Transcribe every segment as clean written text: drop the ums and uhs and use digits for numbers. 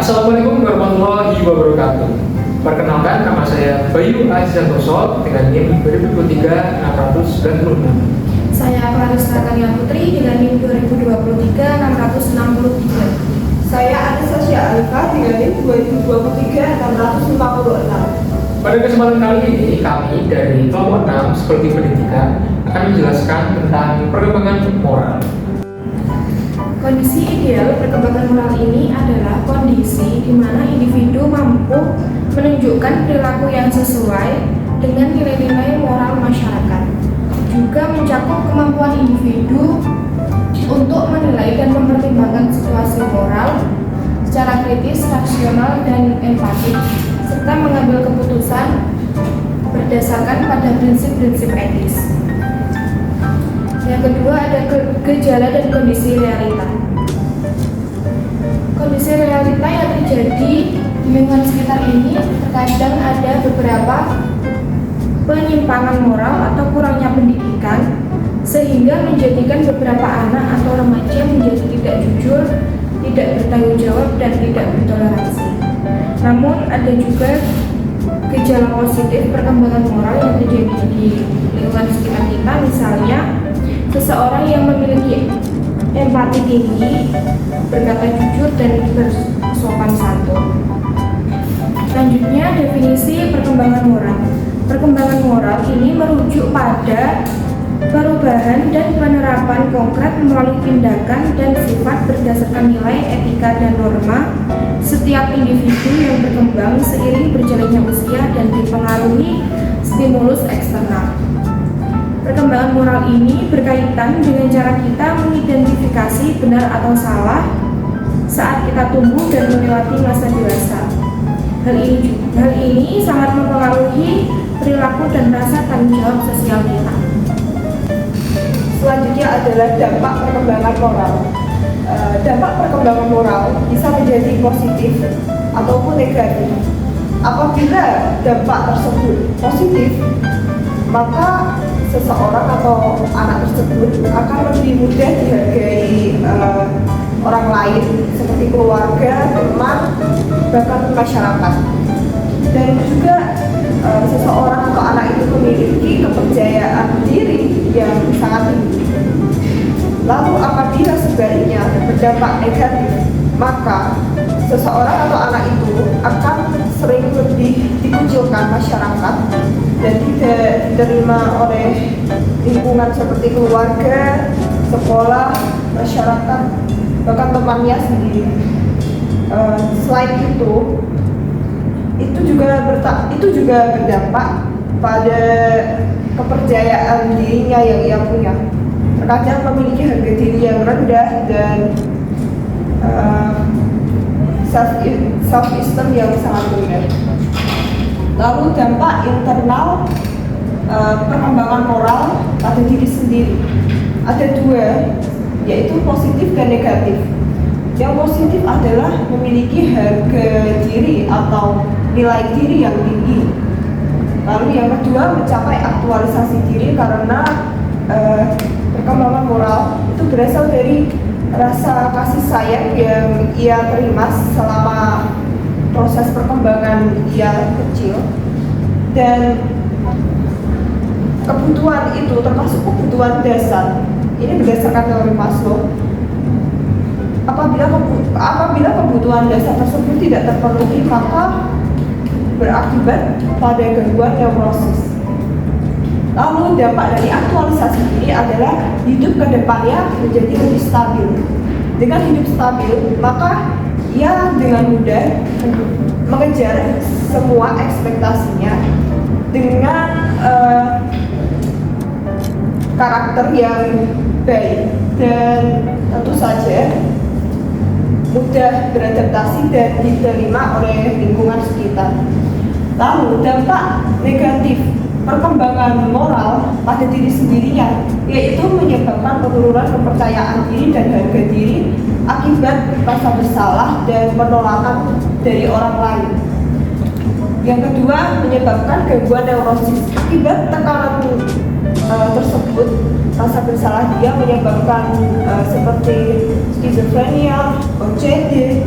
Assalamualaikum warahmatullahi wabarakatuh. Perkenalkan, nama saya Bayu Azizagoso dengan NIM 2023 696. Saya Clarissa Tania Putri dengan NIM 2023 663. Saya Anastasia Alika dengan NIM 2023 656. Pada kesempatan kali ini, kami dari kelompok 6 Psikologi Pendidikan akan menjelaskan tentang perkembangan moral. Kondisi ideal perkembangan moral ini adalah kondisi di mana individu mampu menunjukkan perilaku yang sesuai dengan nilai-nilai moral masyarakat. Juga mencakup kemampuan individu untuk menilai dan mempertimbangkan situasi moral secara kritis, rasional, dan empatik, serta mengambil keputusan berdasarkan pada prinsip-prinsip etis. Yang kedua ada gejala dan kondisi realita. Kondisi realita yang terjadi di lingkungan sekitar ini terkadang ada beberapa penyimpangan moral atau kurangnya pendidikan sehingga menjadikan beberapa anak atau remaja menjadi tidak jujur, tidak bertanggung jawab, dan tidak bertoleransi. Namun ada juga gejala positif perkembangan moral yang terjadi di lingkungan sekitar kita, misalnya seseorang yang memiliki empati tinggi, berkata jujur, dan bersopan santun. Selanjutnya, definisi perkembangan moral. Perkembangan moral ini merujuk pada perubahan dan penerapan konkret melalui tindakan dan sifat berdasarkan nilai etika dan norma setiap individu yang berkembang seiring berjalannya usia dan dipengaruhi stimulus eksternal. Perkembangan moral ini berkaitan dengan cara kita mengidentifikasi benar atau salah saat kita tumbuh dan melewati masa dewasa. Hal ini sangat mempengaruhi perilaku dan rasa tanggung jawab sosial kita. Selanjutnya adalah dampak perkembangan moral. Dampak perkembangan moral bisa menjadi positif ataupun negatif. Apabila dampak tersebut positif, maka seseorang atau anak tersebut akan lebih mudah dihargai orang lain seperti keluarga, teman, bahkan masyarakat. Dan juga seseorang atau anak itu memiliki kepercayaan diri yang sangat tinggi. Lalu apabila sebaliknya berdampak negatif, maka seseorang atau anak itu akan sering lebih dikucilkan masyarakat dan tidak diterima oleh lingkungan seperti keluarga, sekolah, masyarakat, bahkan temannya sendiri. Selain itu juga berdampak pada kepercayaan dirinya yang ia punya. Terkadang memiliki harga diri yang rendah dan self-esteem yang sangat rendah. Lalu dampak internal perkembangan moral pada diri sendiri. Ada dua, yaitu positif dan negatif. Yang positif adalah memiliki harga diri atau nilai diri yang tinggi. Lalu yang kedua, mencapai aktualisasi diri karena perkembangan moral itu berasal dari rasa kasih sayang yang ia terima selama proses perkembangan ia kecil, dan kebutuhan itu termasuk kebutuhan dasar. Ini berdasarkan teori Maslow. Apabila kebutuhan dasar tersebut tidak terpenuhi, maka berakibat pada gangguan neurosis. Lalu dampak dari aktualisasi ini adalah hidup ke depannya menjadi lebih stabil. Dengan hidup stabil, maka ia dengan mudah mengejar semua ekspektasinya dengan karakter yang baik dan tentu saja mudah beradaptasi dan diterima oleh lingkungan sekitar. Lalu dampak negatif perkembangan moral pada diri sendirinya, yaitu menyebabkan penurunan kepercayaan diri dan harga diri akibat rasa bersalah dan penolakan dari orang lain. Yang kedua, menyebabkan gangguan neurosis. Akibat tekanan tersebut, rasa bersalah dia menyebabkan seperti skizofrenia, OCD,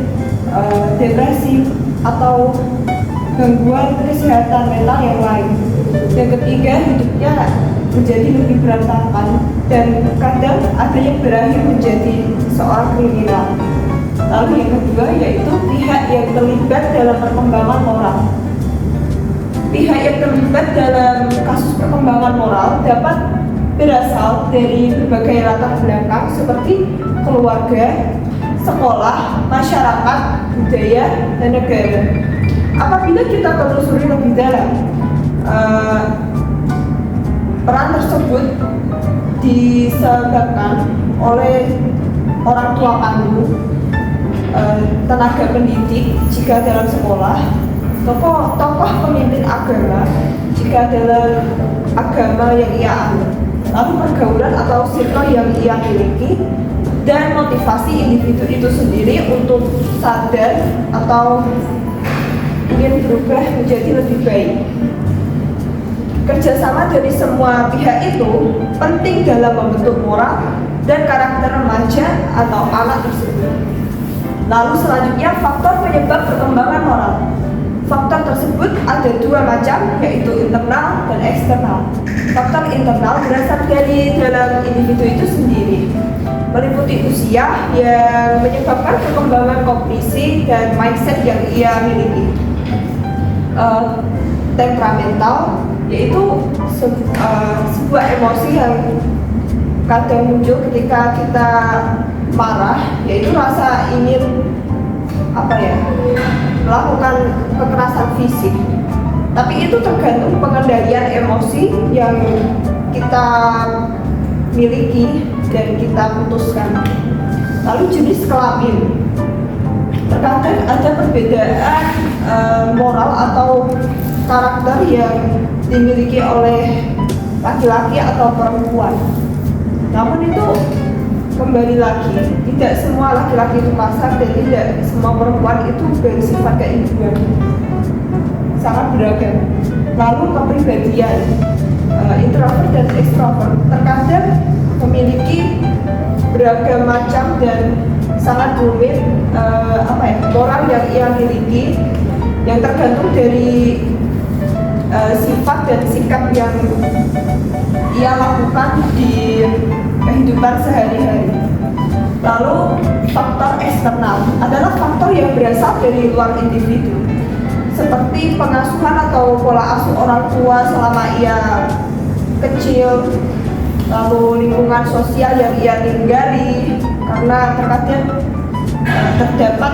depresi, atau gangguan kesehatan mental yang lain. Yang ketiga, hidupnya menjadi lebih berantakan dan kadang ada yang berakhir menjadi seorang kriminal. Lalu yang kedua yaitu pihak yang terlibat dalam perkembangan moral. Pihak yang terlibat dalam kasus perkembangan moral dapat berasal dari berbagai latar belakang seperti keluarga, sekolah, masyarakat, budaya, dan negara. Apabila kita telusuri lebih dalam, peran tersebut disebabkan oleh orang tua kandung, tenaga pendidik jika dalam sekolah, tokoh pemimpin agama jika dalam agama yang ia anut, lalu pergaulan atau circle yang ia miliki, dan motivasi individu itu sendiri untuk sadar atau ingin berubah menjadi lebih baik. Kerjasama dari semua pihak itu penting dalam membentuk moral dan karakter remaja atau anak tersebut. Lalu selanjutnya faktor penyebab perkembangan moral. Faktor tersebut ada dua macam, yaitu internal dan eksternal. Faktor internal berasal dari dalam individu itu sendiri, meliputi usia yang menyebabkan perkembangan kognisi dan mindset yang ia miliki. Temperamental, yaitu sebuah emosi yang kadang muncul ketika kita marah, yaitu rasa ingin melakukan kekerasan fisik. Tapi itu tergantung pengendalian emosi yang kita miliki dan kita putuskan. Lalu jenis kelamin, terkadang ada perbedaan moral atau karakter yang dimiliki oleh laki-laki atau perempuan. Namun itu kembali lagi, tidak semua laki-laki itu kasar dan tidak semua perempuan itu bersifat kayak ibuan. Sangat beragam. Lalu kepribadian, introvert dan extrovert terkadang memiliki beragam macam dan sangat rumit moral yang ia miliki, yang tergantung dari sifat dan sikap yang ia lakukan di kehidupan sehari-hari. Lalu faktor eksternal adalah faktor yang berasal dari luar individu, seperti pengasuhan atau pola asuh orang tua selama ia kecil, lalu lingkungan sosial yang ia tinggali, karena terkadang terdapat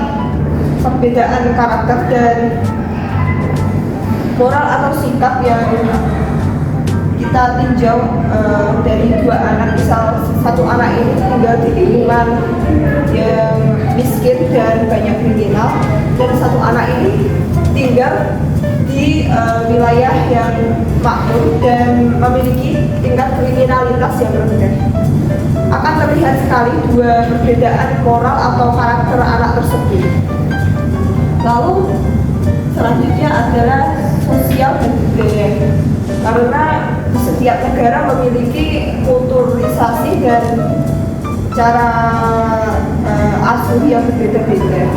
perbedaan karakter dan moral atau sikap yang kita tinjau dari dua anak. Misal satu anak ini tinggal di lingkungan yang miskin dan banyak kriminal, dan satu anak ini tinggal di wilayah yang makmur dan memiliki tingkat kriminalitas yang rendah. Akan terlihat sekali dua perbedaan moral atau karakter anak tersebut. Lalu selanjutnya adalah sosial dan budaya, karena setiap negara memiliki kulturisasi dan cara asuh yang berbeda-beda.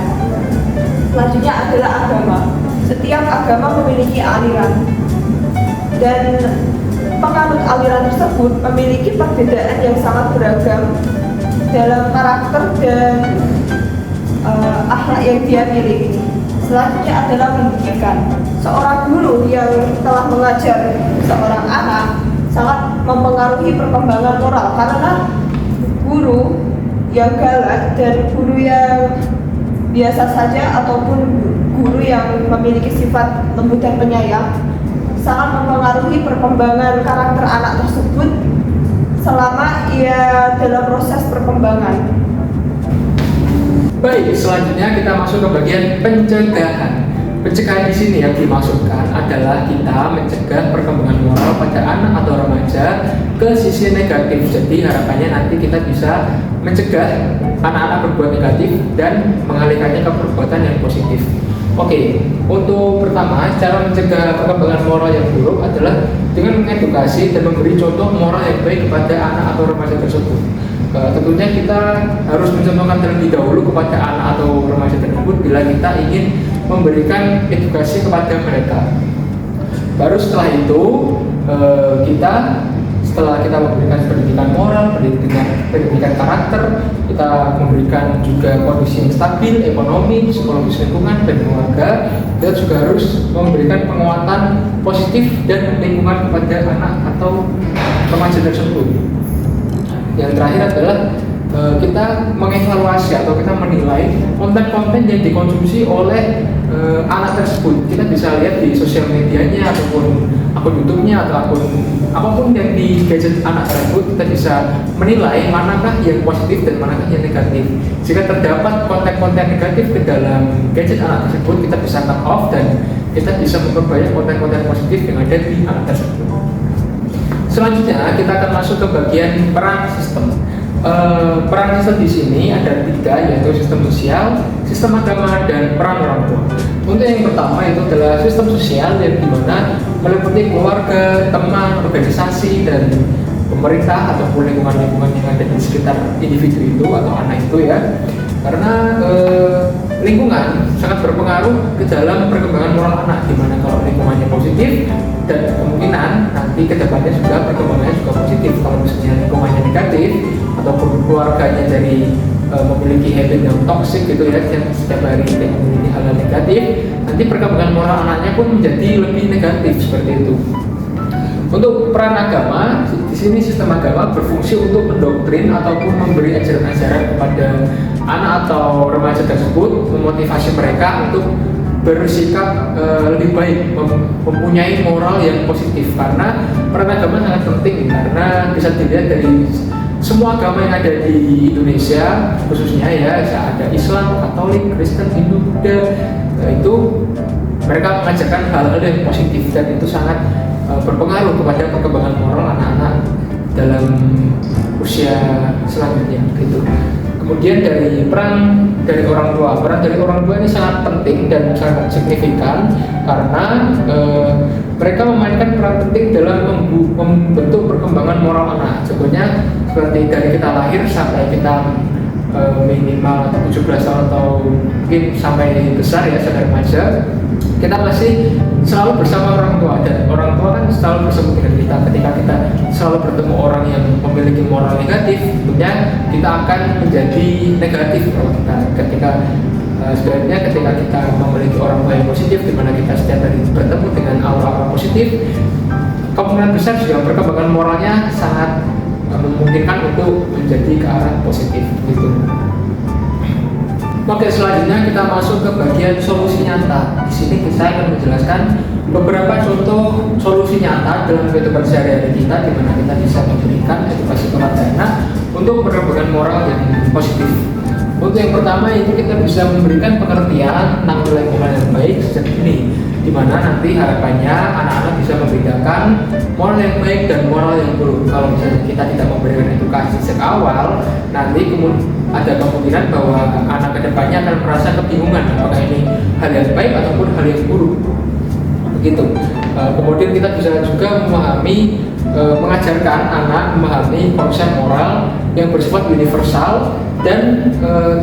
Selanjutnya adalah agama. Setiap agama memiliki aliran, dan penganut aliran tersebut memiliki perbedaan yang sangat beragam dalam karakter dan akhlak yang dia miliki. Selanjutnya adalah pendidikan. Seorang guru yang telah mengajar seorang anak sangat mempengaruhi perkembangan moral, karena guru yang galak dan guru yang biasa saja ataupun guru yang memiliki sifat lembut dan penyayang sangat mempengaruhi perkembangan karakter anak tersebut selama ia dalam proses perkembangan. Baik, selanjutnya kita masuk ke bagian pencegahan. Pencegahan di sini yang dimaksudkan adalah kita mencegah perkembangan moral pada anak atau remaja ke sisi negatif. Jadi harapannya nanti kita bisa mencegah anak-anak berbuat negatif dan mengalihkannya ke perbuatan yang positif. Oke, untuk pertama, cara mencegah perkembangan moral yang buruk adalah dengan mengedukasi dan memberi contoh moral yang baik kepada anak atau remaja tersebut. Tentunya kita harus mencontohkan terlebih dahulu kepada anak atau remaja tersebut bila kita ingin memberikan edukasi kepada mereka. Baru setelah itu, setelah kita memberikan pendidikan moral, pendidikan karakter, kita memberikan juga kondisi yang stabil, ekonomi, psikologis lingkungan, dan keluarga, kita juga harus memberikan penguatan positif dan lingkungan kepada anak atau remaja tersebut. Yang terakhir adalah kita mengevaluasi atau kita menilai konten-konten yang dikonsumsi oleh anak tersebut. Kita bisa lihat di sosial medianya ataupun akun YouTube-nya atau akun apapun yang di gadget anak tersebut, kita bisa menilai manakah yang positif dan manakah yang negatif. Jika terdapat konten-konten negatif ke dalam gadget anak tersebut, kita bisa cut off dan kita bisa memperbanyak konten-konten positif yang ada di anak tersebut. Selanjutnya kita akan masuk ke bagian peran sistem. Peran sistem di sini ada 3, yaitu sistem sosial, sistem agama, dan peran orang tua. Untuk yang pertama itu adalah sistem sosial yang dimana meliputi keluarga, teman, organisasi, dan pemerintah ataupun lingkungan-lingkungan yang ada di sekitar individu itu atau anak itu ya. Karena lingkungan sangat berpengaruh ke dalam perkembangan moral anak, dimana kalau lingkungannya positif dan kemungkinan nanti kedepannya juga perkembangannya juga positif. Kalau misalnya lingkungannya negatif ataupun keluarganya dari memiliki habit yang toksik gitu ya, yang setiap hari dia memiliki hal negatif, nanti perkembangan moral anaknya pun menjadi lebih negatif seperti itu. Untuk peran agama, di sini sistem agama berfungsi untuk mendoktrin ataupun memberi ajaran-ajaran kepada anak atau remaja tersebut, memotivasi mereka untuk bersikap lebih baik, mempunyai moral yang positif. Karena peran agama sangat penting, karena bisa dilihat dari semua agama yang ada di Indonesia, khususnya ya, ada Islam, Katolik, Kristen, Hindu, Buddha, itu mereka mengajarkan hal-hal yang positif dan itu sangat berpengaruh kepada perkembangan moral anak-anak dalam usia selanjutnya gitu. Kemudian peran dari orang tua ini sangat penting dan sangat signifikan karena mereka memainkan peran penting dalam membentuk perkembangan moral anak. Contohnya seperti dari kita lahir sampai kita minimal 17 tahun atau mungkin sampai besar ya, sampai remaja, kita masih selalu bersama orang tua, dan orang tua kan selalu bersama dengan kita. Ketika kita selalu bertemu orang yang memiliki moral negatif, tentunya kita akan menjadi negatif kalau kita sebenarnya ketika kita memiliki orang tua yang positif, di mana kita setiap hari bertemu dengan aura-aura positif, kemungkinan besar juga perkembangan moralnya sangat memungkinkan untuk menjadi ke arah positif gitu. Oke, selanjutnya kita masuk ke bagian solusi nyata. Di sini saya akan menjelaskan beberapa contoh solusi nyata dalam kehidupan sehari-hari kita, di mana kita bisa memberikan edukasi kepada anak untuk perkembangan moral yang positif. Untuk yang pertama itu kita bisa memberikan pengertian tentang nilai-nilai yang baik sejak dini, di mana nanti harapannya anak-anak bisa membedakan moral yang baik dan moral yang buruk. Kalau misalnya kita tidak memberikan edukasi sejak awal, nanti ada kemungkinan bahwa anak kedepannya akan merasa kebingungan apakah ini hal yang baik ataupun hal yang buruk. Begitu. Kemudian kita bisa juga mengajarkan anak memahami konsep moral yang bersifat universal dan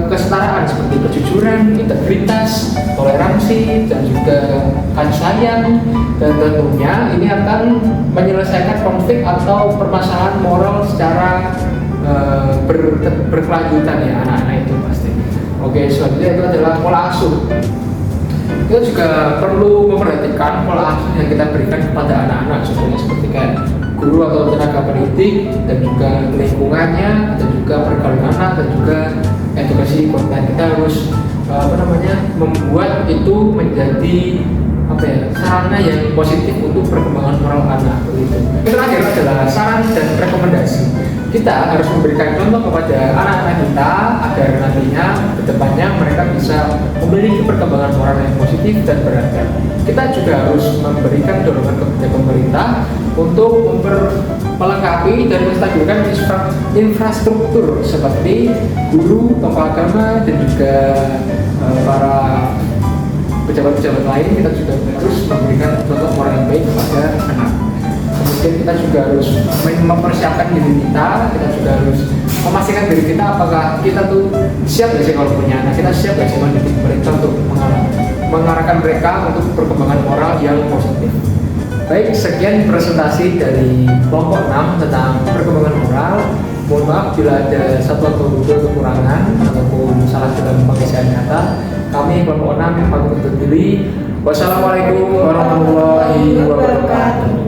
kesetaraan seperti kejujuran, integritas, toleransi, dan juga kasih sayang. Dan tentunya ini akan menyelesaikan konflik atau permasalahan moral secara berkelanjutan ya, anak-anak itu pasti. Oke, selanjutnya itu adalah pola asuh. Kita juga perlu memperhatikan pola asuh yang kita berikan kepada anak-anak, contohnya seperti kayak guru atau tenaga pendidik, dan juga lingkungannya, dan juga pergaulan anak, dan juga edukasi konten. Kita harus membuat itu menjadi sarana yang positif untuk perkembangan moral anak begitu. Yang terakhir adalah saran dan rekomendasi. Kita harus memberikan contoh kepada anak-anak kita agar nantinya kedepannya mereka bisa memiliki perkembangan moral yang positif dan beragam. Kita juga harus memberikan dorongan kepada pemerintah untuk melengkapi dan menstabilkan infrastruktur seperti guru, tokoh agama, dan juga para pejabat-pejabat lain, kita juga terus memberikan contoh moral yang baik kepada anak. Kemudian kita juga harus mempersiapkan diri kita juga harus memastikan diri kita apakah kita tuh siap gak sih kalau punya anak, kita siap gak sih mendidik mereka untuk mengarahkan mereka untuk perkembangan moral yang positif. Baik, sekian presentasi dari kelompok 6 tentang perkembangan moral. Mohon maaf bila ada satu atau dua kekurangan ataupun salah dalam pengisian kata. Kami kelompok 6 pamit undur diri. Wassalamualaikum warahmatullahi wabarakatuh.